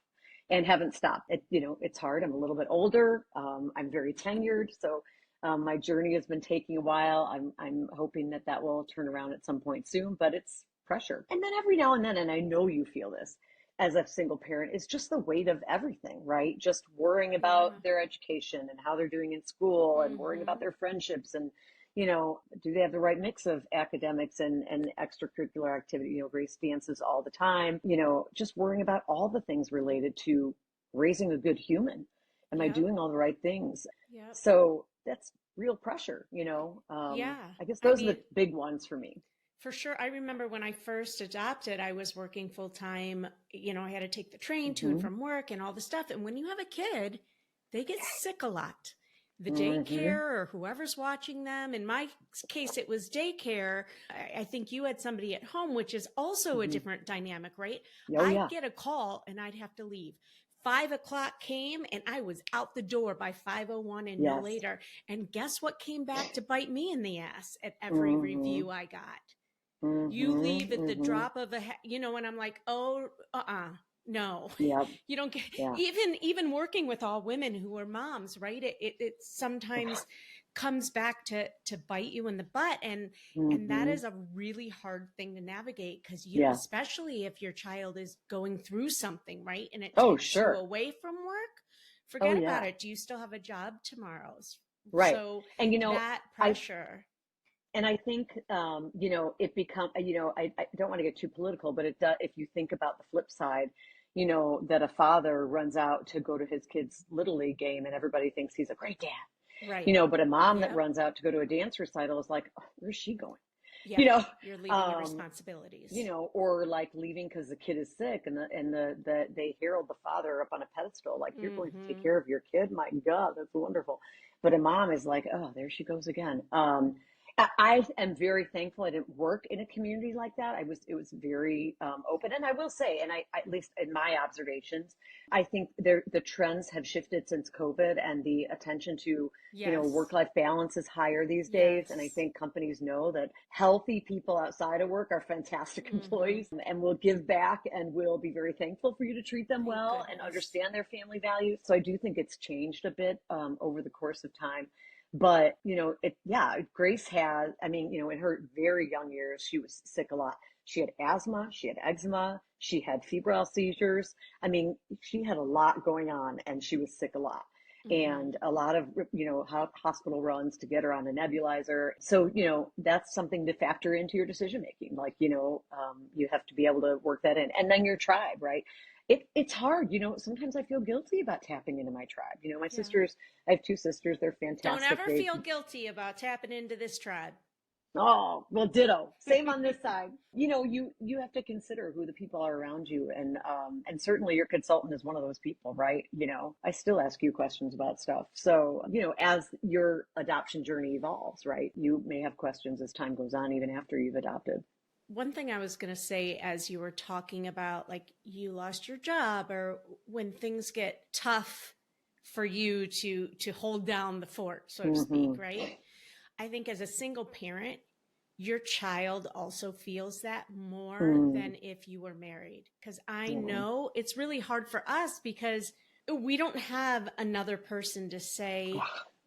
and haven't stopped. It's hard. I'm a little bit older. I'm very tenured, so my journey has been taking a while. I'm hoping that will turn around at some point soon, but it's pressure. And then every now and then, and I know you feel this as a single parent, is just the weight of everything, right? Just worrying about Yeah. their education and how they're doing in school, and worrying about Mm-hmm. their friendships, and do they have the right mix of academics and extracurricular activity? Grace dances all the time, just worrying about all the things related to raising a good human. Am I Yep. doing all the right things? Yep. So that's real pressure, Yeah. I guess I those are the mean, big ones for me. for sure. I remember when I first adopted, I was working full time. I had to take the train to and Hmm. from work and all the stuff. And when you have a kid, they get sick a lot. The Hmm. daycare or whoever's watching them. In my case, it was daycare. I think you had somebody at home, which is also a Hmm. different dynamic, right? Oh, I'd yeah. get a call and I'd have to leave. 5 o'clock came and I was out the door by 5:01 and no Yes. later. And guess what came back to bite me in the ass at every Hmm. review I got? You Hmm. leave at the Hmm. drop of and I'm like, oh, no, Yep. you don't get, Yeah. even working with all women who are moms, right? It sometimes comes back to bite you in the butt. And that Hmm. is a really hard thing to navigate because, Yeah. especially if your child is going through something, right? And it Oh, takes you sure. away from work, Oh, forget about yeah. it. Do you still have a job tomorrow? Right. So And that I pressure. And I think, it become, I don't want to get too political, but it does, if you think about the flip side, that a father runs out to go to his kid's Little League game and everybody thinks he's a great dad, Right. but a mom that Yep. runs out to go to a dance recital is like, oh, where's she going? Yeah. You know, You're leaving your um, responsibilities. or like leaving because the kid is sick and they herald the father up on a pedestal, like you're going to take Mm-hmm. care of your kid. My God, that's wonderful. But a mom is like, oh, there she goes again. I am very thankful I didn't work in a community like that. It was very open. And I will say, and at least in my observations, I think the trends have shifted since COVID and the attention to, Yes. work-life balance is higher these days. And I Yes. think companies know that healthy people outside of work are fantastic Mm-hmm. employees and will give back and will be very thankful for you to treat them Thank well and goodness. understand their family values. So I do think it's changed a bit over the course of time. But, Grace had, I mean, in her very young years, she was sick a lot. She had asthma, she had eczema, she had febrile seizures. I mean, she had a lot going on and she was sick a lot. Mm-hmm. And a lot of, hospital runs to get her on a nebulizer. So, that's something to factor into your decision making. Like, you have to be able to work that in. And then your tribe, right? It's hard. Sometimes I feel guilty about tapping into my tribe. My Yeah. sisters, I have two sisters. They're Don't fantastic. ever feel guilty about tapping into this tribe. Oh, well, ditto. Same on this side. You have to consider who the people are around you, and certainly your consultant is one of those people, right? I still ask you questions about stuff. So, as your adoption journey evolves, right, you may have questions as time goes on, even after you've adopted. One thing I was going to say as you were talking about like you lost your job or when things get tough for you to hold down the fort, so to speak, Hmm. right? I think as a single parent, your child also feels that more Mm. than if you were married. Because I Yeah. know it's really hard for us because we don't have another person to say,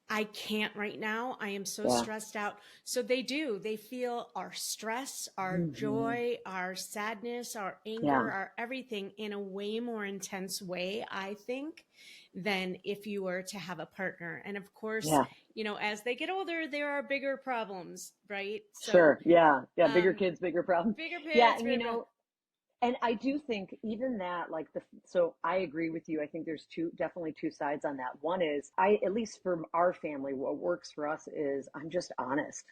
I can't right now. I am so Yeah. stressed out. So they do. They feel our stress, our Hmm. joy, our sadness, our Yeah. anger, our everything in a way more intense way, I think, than if you were to have a partner. And of course, Yeah. as they get older, there are bigger problems, right? So, Sure. Yeah. Yeah. Bigger um, kids, bigger problems. bigger Yeah. kids, And, bigger problems. and I do think even that, like so I agree with you. I think there's definitely two sides on that. One is at least for our family, what works for us is I'm just honest.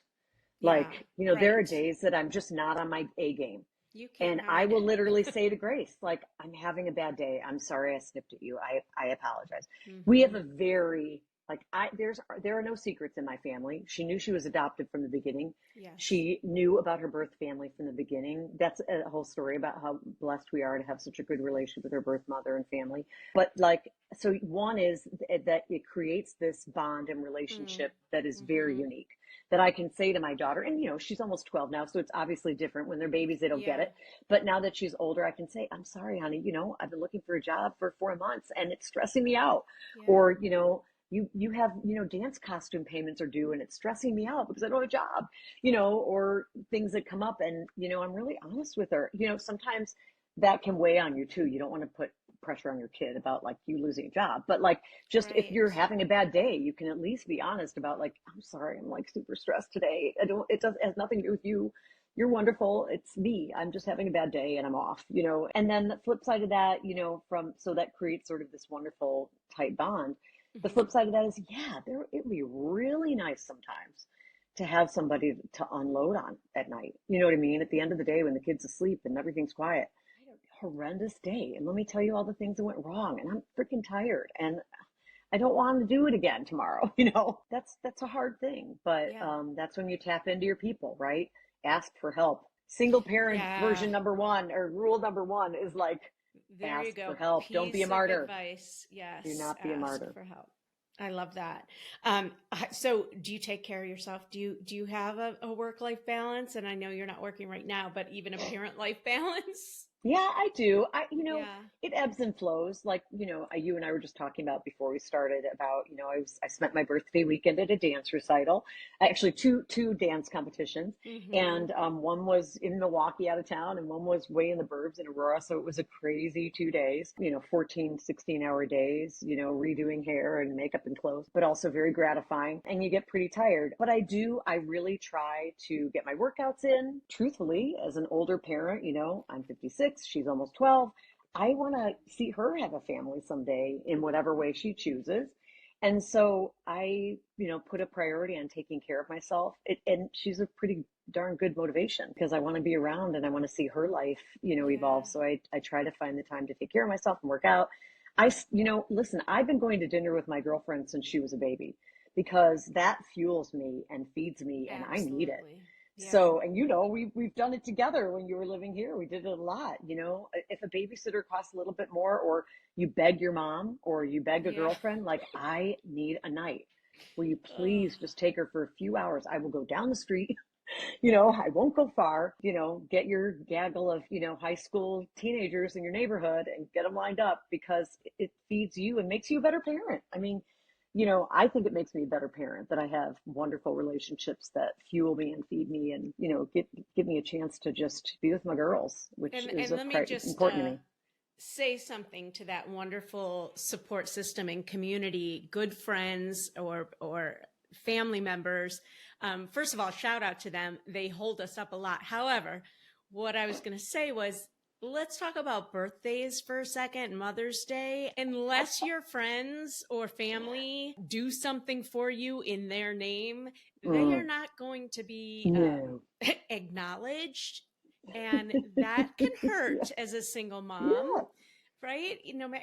Yeah, Like, there are right. days that I'm just not on my A game. You can't And I hide will it. literally say to Grace, like, I'm having a bad day. I'm sorry I snipped at you. I apologize. We have Hmm. a very, like, there are no secrets in my family. She knew she was adopted from the beginning. Yes. She knew about her birth family from the beginning. That's a whole story about how blessed we are to have such a good relationship with her birth mother and family. But like, so one is that it creates this bond and relationship that is very Mm-hmm. unique that I can say to my daughter, and she's almost 12 now, so it's obviously different. When they're babies, they don't get Yeah. it. But now that she's older, I can say, I'm sorry, honey, I've been looking for a job for 4 months and it's stressing me out. Yeah. Or, you have, dance costume payments are due and it's stressing me out because I don't have a job, or things that come up. And, I'm really honest with her. Sometimes that can weigh on you too. You don't want to put pressure on your kid about like you losing a job, but like just if Right. you're having a bad day, you can at least be honest about like, I'm sorry, I'm like super stressed today. It has nothing to do with you. You're wonderful. It's me. I'm just having a bad day and I'm off, And then the flip side of that, so that creates sort of this wonderful tight bond. The Hmm. flip side of that is, yeah, it would be really nice sometimes to have somebody to unload on at night. You know what I mean? At the end of the day, when the kid's asleep and everything's quiet, I had a horrendous day. And let me tell you all the things that went wrong. And I'm freaking tired. And I don't want to do it again tomorrow. That's a hard thing. But Yeah. that's when you tap into your people, right? Ask for help. Single parent Yeah. version number one or rule number one is like, There you ask for go. help. Don't be a Piece of martyr. advice. Do Yes. not be a Ask martyr. for help. I love that. So do you take care of yourself? Do you have a work life balance? And I know you're not working right now, but even a parent life balance? Yeah, I do. Yeah. It ebbs and flows. Like, you and I were just talking about before we started about, I spent my birthday weekend at a dance recital, actually two dance competitions. Mm-hmm. And one was in Milwaukee out of town and one was way in the burbs in Aurora. So it was a crazy 2 days, 14, 16-hour days, redoing hair and makeup and clothes, but also very gratifying. And you get pretty tired. But I really try to get my workouts in. Truthfully, as an older parent, I'm 56, she's almost 12. I want to see her have a family someday in whatever way she chooses. And so I, put a priority on taking care of myself. And she's a pretty darn good motivation because I want to be around and I want to see her life, evolve. Yeah. So I try to find the time to take care of myself and work out. Listen, I've been going to dinner with my girlfriend since she was a baby because that fuels me and feeds me and I need it. Absolutely. Yeah. So, and we've done it together when you were living here. We did it a lot. If a babysitter costs a little bit more, or you beg your mom or you beg a Yeah. girlfriend, like, I need a night. Will you Oh, please just take her for a few hours? I will go down the street. I won't go far. Get your gaggle of, high school teenagers in your neighborhood and get them lined up because it feeds you and makes you a better parent. I mean, I think it makes me a better parent that I have wonderful relationships that fuel me and feed me and, give me a chance to just be with my girls, which is and let me just important to me. say something to that wonderful support system and community, good friends or family members. First of all, shout out to them. They hold us up a lot. However, what I was going to say was, let's talk about birthdays for a second, Mother's Day. Unless your friends or family do something for you in their name, they are Mm, not going to be no. acknowledged. And that can Yeah. hurt as a single mom, Yeah. right?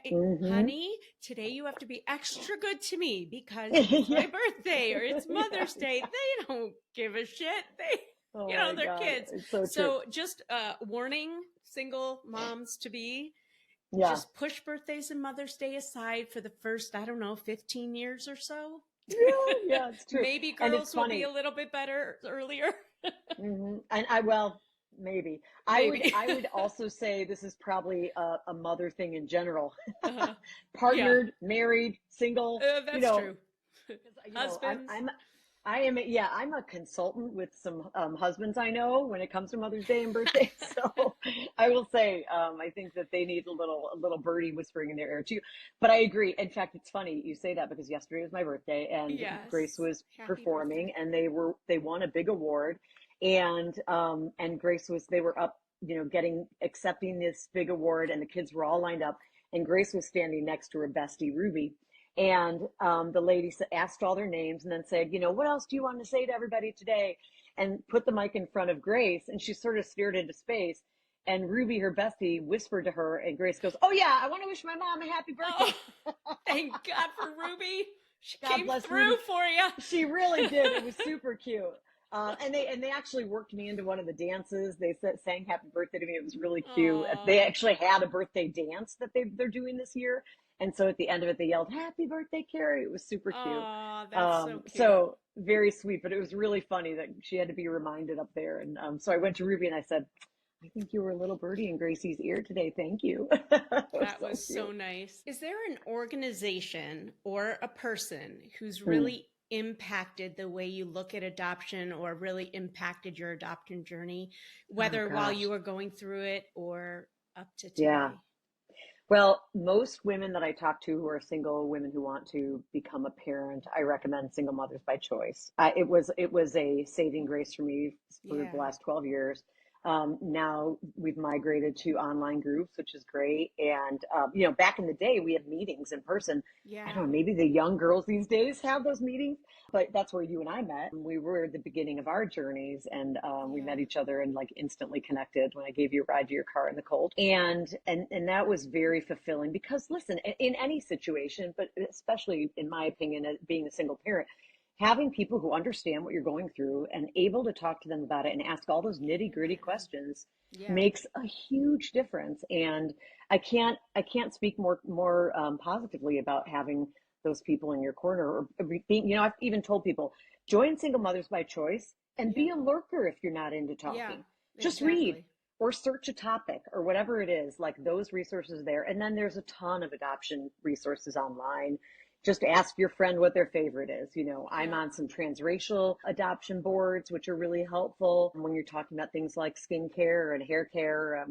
Hmm. Honey, today you have to be extra good to me because it's Yeah. my birthday or it's Yeah, Mother's Day. exactly. They don't give a shit. They, Oh my they're God. kids. It's so true. So just warning single moms to be, Yeah. just push birthdays and Mother's Day aside for the first, I don't know, 15 years or so. Yeah. Yeah. It's true. Maybe And it's girls will be funny. a little bit better earlier. And well, maybe Maybe. I would also say this is probably a mother thing in general. uh, yeah, Partnered, married, single, you that's know, true. because Husbands. I'm a consultant with some husbands I know when it comes to Mother's Day and birthdays. So I will say I think that they need a little birdie whispering in their ear too. But I agree. In fact, it's funny you say that because yesterday was my birthday and Grace Yes. was Happy birthday. performing and they won a big award and Grace was they were up getting accepting this big award and the kids were all lined up and Grace was standing next to her bestie Ruby and the lady asked all their names and then said, what else do you want to say to everybody today? And put the mic in front of Grace. And she sort of stared into space. And Ruby, her bestie, whispered to her. And Grace goes, "Oh, yeah, I want to wish my mom a happy Oh, birthday." thank God for Ruby. She God came bless through Ruby. for you. She really did. It was super cute. And they actually worked me into one of the dances. They sang "Happy Birthday" to me. It was really cute. They Oh, actually had a birthday dance that they're doing this year, and so at the end of it, they yelled "Happy Birthday, Kerry." It was super cute. oh, that's so cute. So very sweet, but it was really funny that she had to be reminded up there. And so I went to Ruby and I said, "I think you were a little birdie in Gracie's ear today. Thank you." It was That was so so cute. nice. Is there an organization or a person who's Hmm. really impacted the way you look at adoption or really impacted your adoption journey, Oh whether while you gosh, were going through it or up to yeah. today? Well, most women that I talk to who are single, women who want to become a parent, I recommend Single Mothers by Choice. It was a saving grace for me for the Yeah. last 12 years. Now we've migrated to online groups, which is great. And back in the day, we had meetings in person. I Yeah. don't know, maybe the young girls these days have those meetings, but that's where you and I met. We were at the beginning of our journeys, and we Yeah. met each other and like instantly connected when I gave you a ride to your car in the cold. And that was very fulfilling because listen, in any situation, but especially in my opinion, being a single parent, having people who understand what you're going through and able to talk to them about it and ask all those nitty gritty Amen. questions Yeah. makes a huge difference. And I can't speak more positively about having those people in your corner or being, I've even told people join Single Mothers by Choice and be Yeah. a lurker if you're not into Yeah. talking. Just read. Exactly. or search a topic or whatever it is, like those resources there. And then there's a ton of adoption resources online. Just ask your friend what their favorite is. I'm on some transracial adoption boards, which are really helpful when you're talking about things like skincare and hair care.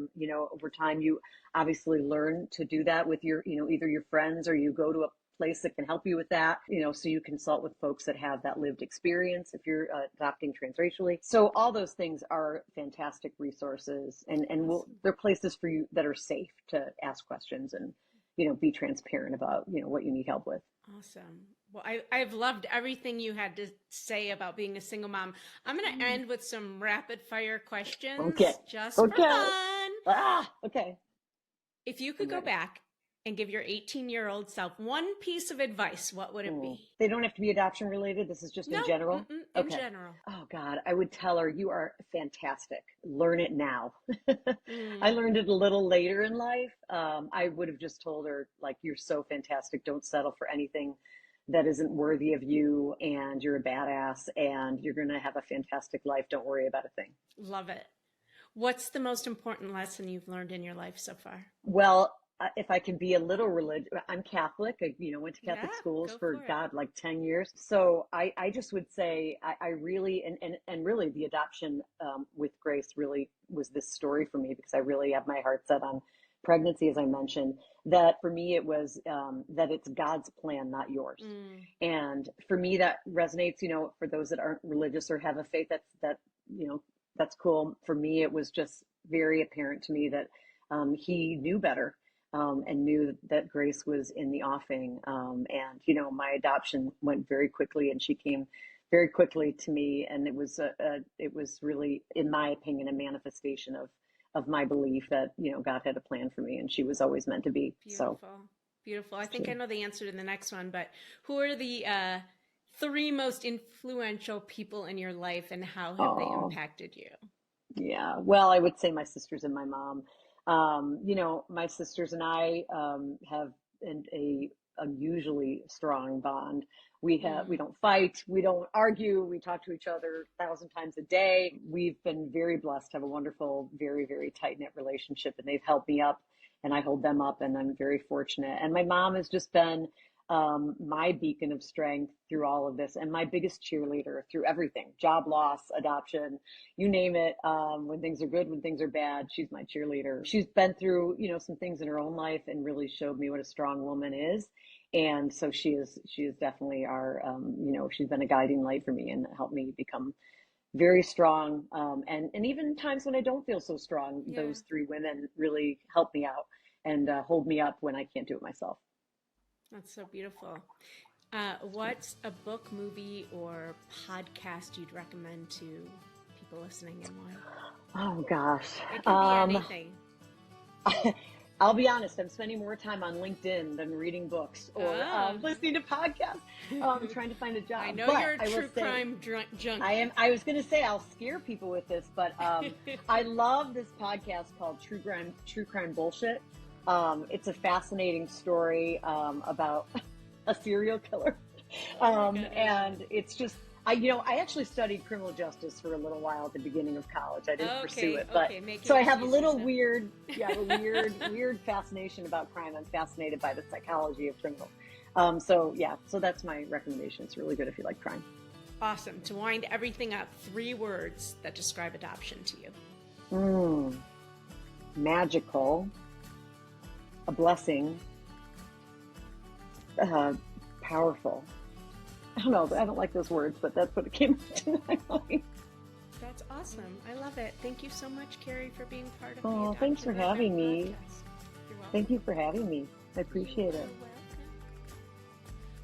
Over time, you obviously learn to do that with your, either your friends, or you go to a place that can help you with that, so you consult with folks that have that lived experience if you're adopting transracially. So all those things are fantastic resources, and they're places for you that are safe to ask questions and, be transparent about, what you need help with. Awesome. Well, I've loved everything you had to say about being a single mom. I'm going to end with some rapid fire questions. Okay. Just for fun. Okay. If you could go back and give your 18-year-old self one piece of advice, what would it be? They don't have to be adoption related. This is just in general? In general. Oh, God. I would tell her, you are fantastic. Learn it now. I learned it a little later in life. I would have just told her, like, you're so fantastic. Don't settle for anything that isn't worthy of you, and you're a badass, and you're going to have a fantastic life. Don't worry about a thing. Love it. What's the most important lesson you've learned in your life so far? Well, if I can be a little religious, I'm Catholic. I, went to Catholic schools for God, like 10 years. So I just would say I really, and really the adoption with Grace really was this story for me, because I really have my heart set on pregnancy, as I mentioned, that for me it was that it's God's plan, not yours. And for me, that resonates, for those that aren't religious or have a faith, that's cool. For me, it was just very apparent to me that he knew better. And knew that Grace was in the offing. And, my adoption went very quickly, and she came very quickly to me. And it was really, in my opinion, a manifestation of my belief that, God had a plan for me, and she was always meant to be. Beautiful. So beautiful. I think I know the answer to the next one, but who are the 3 most influential people in your life, and how have they impacted you? Yeah, well, I would say my sisters and my mom. My sisters and I have a unusually strong bond. We don't fight, we don't argue, we talk to each other 1,000 times a day. We've been very blessed to have a wonderful, very, very tight-knit relationship, and they've helped me up, and I hold them up, and I'm very fortunate. And my mom has just been my beacon of strength through all of this, and my biggest cheerleader through everything: job loss, adoption, you name it. When things are good, when things are bad, she's my cheerleader. She's been through, some things in her own life, and really showed me what a strong woman is. And so she is definitely our, she's been a guiding light for me and helped me become very strong. And even times when I don't feel so strong, those 3 women really help me out and hold me up when I can't do it myself. That's so beautiful. What's a book, movie, or podcast you'd recommend to people listening, and why? Oh, gosh. It can be anything. I'll be honest, I'm spending more time on LinkedIn than reading books or listening to podcasts. Trying to find a job. I know you're a true crime junkie. I am. I was going to say I'll scare people with this, but I love this podcast called True Crime Bullshit. It's a fascinating story about a serial killer. And it's just, I actually studied criminal justice for a little while at the beginning of college. I didn't pursue it, but so I have a little weird fascination about crime. I'm fascinated by the psychology of criminals. So that's my recommendation. It's really good if you like crime. Awesome. To wind everything up, 3 words that describe adoption to you. Magical. A blessing, powerful. I don't know. I don't like those words, but that's what it came to my mind. That's awesome. I love it. Thank you so much, Kerry, for being part of the Oh, thanks for having me. Thank you for having me. I appreciate it.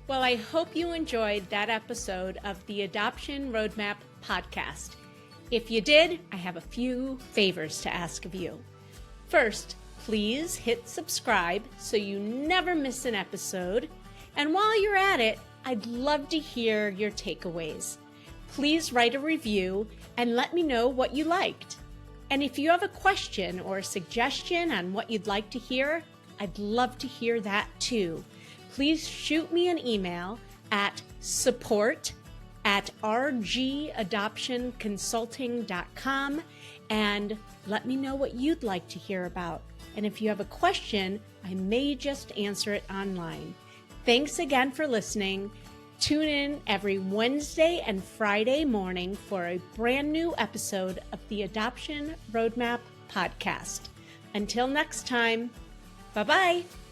Well, I hope you enjoyed that episode of the Adoption Roadmap podcast. If you did, I have a few favors to ask of you. First, please hit subscribe so you never miss an episode. And while you're at it, I'd love to hear your takeaways. Please write a review and let me know what you liked. And if you have a question or a suggestion on what you'd like to hear, I'd love to hear that too. Please shoot me an email at support@rgadoptionconsulting.com and Let me know what you'd like to hear about. And if you have a question, I may just answer it online. Thanks again for listening. Tune in every Wednesday and Friday morning for a brand new episode of the Adoption Roadmap podcast. Until next time, bye-bye.